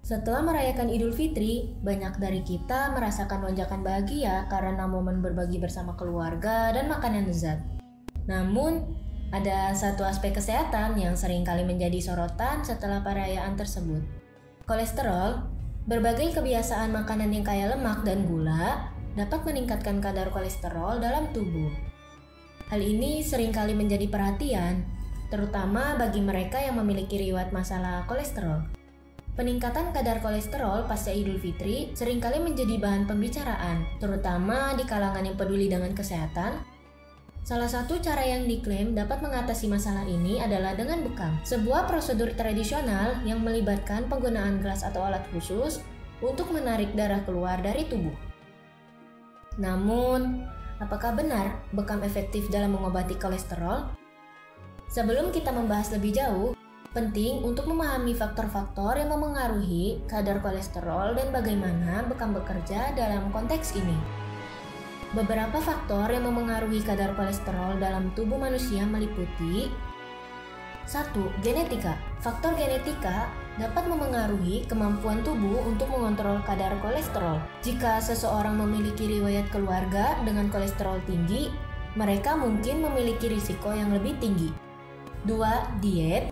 Setelah merayakan Idul Fitri, banyak dari kita merasakan lonjakan bahagia karena momen berbagi bersama keluarga dan makanan lezat. Namun, ada satu aspek kesehatan yang seringkali menjadi sorotan setelah perayaan tersebut. Kolesterol, berbagai kebiasaan makanan yang kaya lemak dan gula dapat meningkatkan kadar kolesterol dalam tubuh. Hal ini seringkali menjadi perhatian, terutama bagi mereka yang memiliki riwayat masalah kolesterol. Peningkatan kadar kolesterol pasca Idul Fitri seringkali menjadi bahan pembicaraan, terutama di kalangan yang peduli dengan kesehatan. Salah satu cara yang diklaim dapat mengatasi masalah ini adalah dengan bekam, sebuah prosedur tradisional yang melibatkan penggunaan gelas atau alat khusus untuk menarik darah keluar dari tubuh. Namun, apakah benar bekam efektif dalam mengobati kolesterol? Sebelum kita membahas lebih jauh, penting untuk memahami faktor-faktor yang memengaruhi kadar kolesterol dan bagaimana bekam bekerja dalam konteks ini. Beberapa faktor yang memengaruhi kadar kolesterol dalam tubuh manusia meliputi 1. Genetika. Faktor genetika dapat memengaruhi kemampuan tubuh untuk mengontrol kadar kolesterol. Jika seseorang memiliki riwayat keluarga dengan kolesterol tinggi, mereka mungkin memiliki risiko yang lebih tinggi. 2. Diet.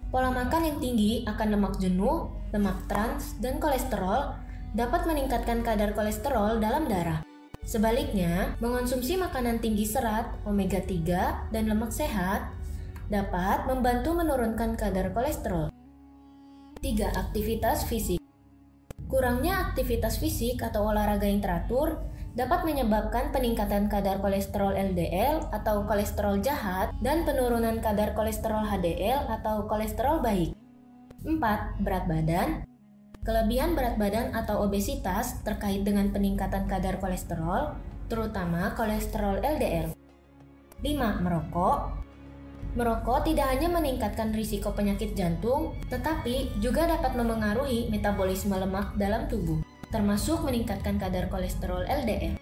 Pola makan yang tinggi akan lemak jenuh, lemak trans, dan kolesterol dapat meningkatkan kadar kolesterol dalam darah. Sebaliknya, mengonsumsi makanan tinggi serat, omega 3, dan lemak sehat dapat membantu menurunkan kadar kolesterol. 3. Aktivitas fisik. Kurangnya aktivitas fisik atau olahraga yang teratur dapat menyebabkan peningkatan kadar kolesterol LDL atau kolesterol jahat dan penurunan kadar kolesterol HDL atau kolesterol baik. 4. Berat badan. Kelebihan berat badan atau obesitas terkait dengan peningkatan kadar kolesterol, terutama kolesterol LDL. 5. Merokok. Merokok tidak hanya meningkatkan risiko penyakit jantung, tetapi juga dapat memengaruhi metabolisme lemak dalam tubuh, termasuk meningkatkan kadar kolesterol LDL.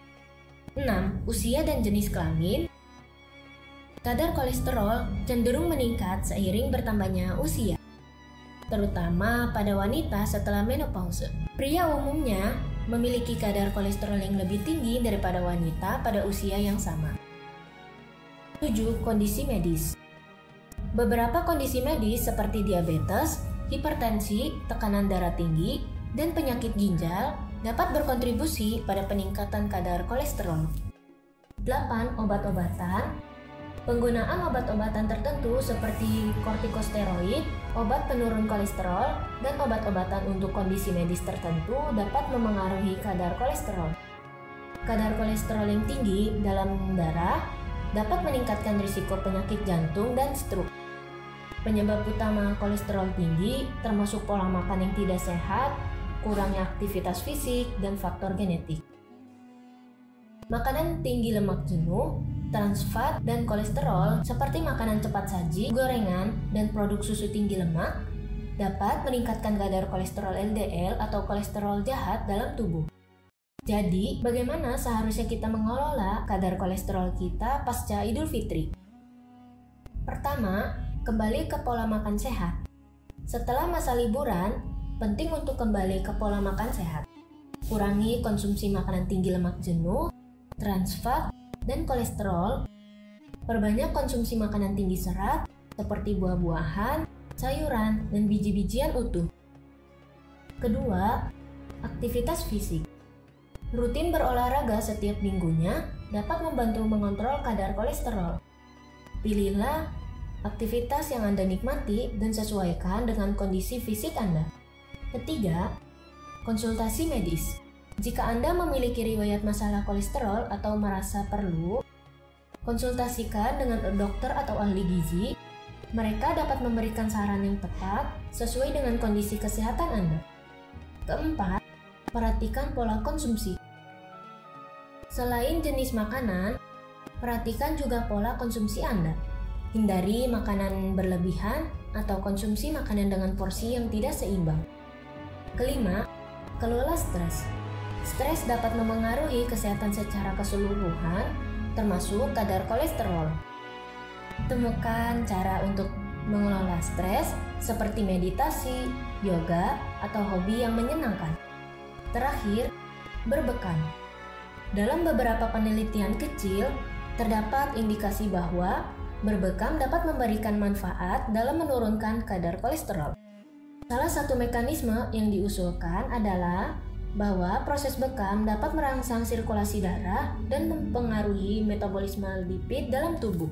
6. Usia dan jenis kelamin. Kadar kolesterol cenderung meningkat seiring bertambahnya usia, terutama pada wanita setelah menopause. Pria umumnya memiliki kadar kolesterol yang lebih tinggi daripada wanita pada usia yang sama. 7. Kondisi medis. Beberapa kondisi medis seperti diabetes, hipertensi, tekanan darah tinggi, dan penyakit ginjal dapat berkontribusi pada peningkatan kadar kolesterol. 8. Obat-obatan. Penggunaan obat-obatan tertentu seperti kortikosteroid, obat penurun kolesterol, dan obat-obatan untuk kondisi medis tertentu dapat memengaruhi kadar kolesterol. Kadar kolesterol yang tinggi dalam darah dapat meningkatkan risiko penyakit jantung dan stroke. Penyebab utama kolesterol tinggi termasuk pola makan yang tidak sehat, kurangnya aktivitas fisik, dan faktor genetik. Makanan tinggi lemak jenuh, trans fat, dan kolesterol seperti makanan cepat saji, gorengan, dan produk susu tinggi lemak dapat meningkatkan kadar kolesterol LDL atau kolesterol jahat dalam tubuh. Jadi, bagaimana seharusnya kita mengelola kadar kolesterol kita pasca Idul Fitri? Pertama, kembali ke pola makan sehat. Setelah masa liburan, penting untuk kembali ke pola makan sehat. Kurangi konsumsi makanan tinggi lemak jenuh, trans fat, dan kolesterol. Perbanyak konsumsi makanan tinggi serat seperti buah-buahan, sayuran, dan biji-bijian utuh. Kedua, aktivitas fisik. Rutin berolahraga setiap minggunya dapat membantu mengontrol kadar kolesterol. Pilihlah aktivitas yang Anda nikmati dan sesuaikan dengan kondisi fisik Anda. Ketiga, konsultasi medis. Jika Anda memiliki riwayat masalah kolesterol atau merasa perlu, konsultasikan dengan dokter atau ahli gizi. Mereka dapat memberikan saran yang tepat sesuai dengan kondisi kesehatan Anda. Keempat, perhatikan pola konsumsi. Selain jenis makanan, perhatikan juga pola konsumsi Anda. Hindari makanan berlebihan atau konsumsi makanan dengan porsi yang tidak seimbang. Kelima, kelola stres. Stres dapat memengaruhi kesehatan secara keseluruhan, termasuk kadar kolesterol. Temukan cara untuk mengelola stres seperti meditasi, yoga, atau hobi yang menyenangkan. Terakhir, berbekam. Dalam beberapa penelitian kecil, terdapat indikasi bahwa berbekam dapat memberikan manfaat dalam menurunkan kadar kolesterol. Salah satu mekanisme yang diusulkan adalah bahwa proses bekam dapat merangsang sirkulasi darah dan mempengaruhi metabolisme lipid dalam tubuh.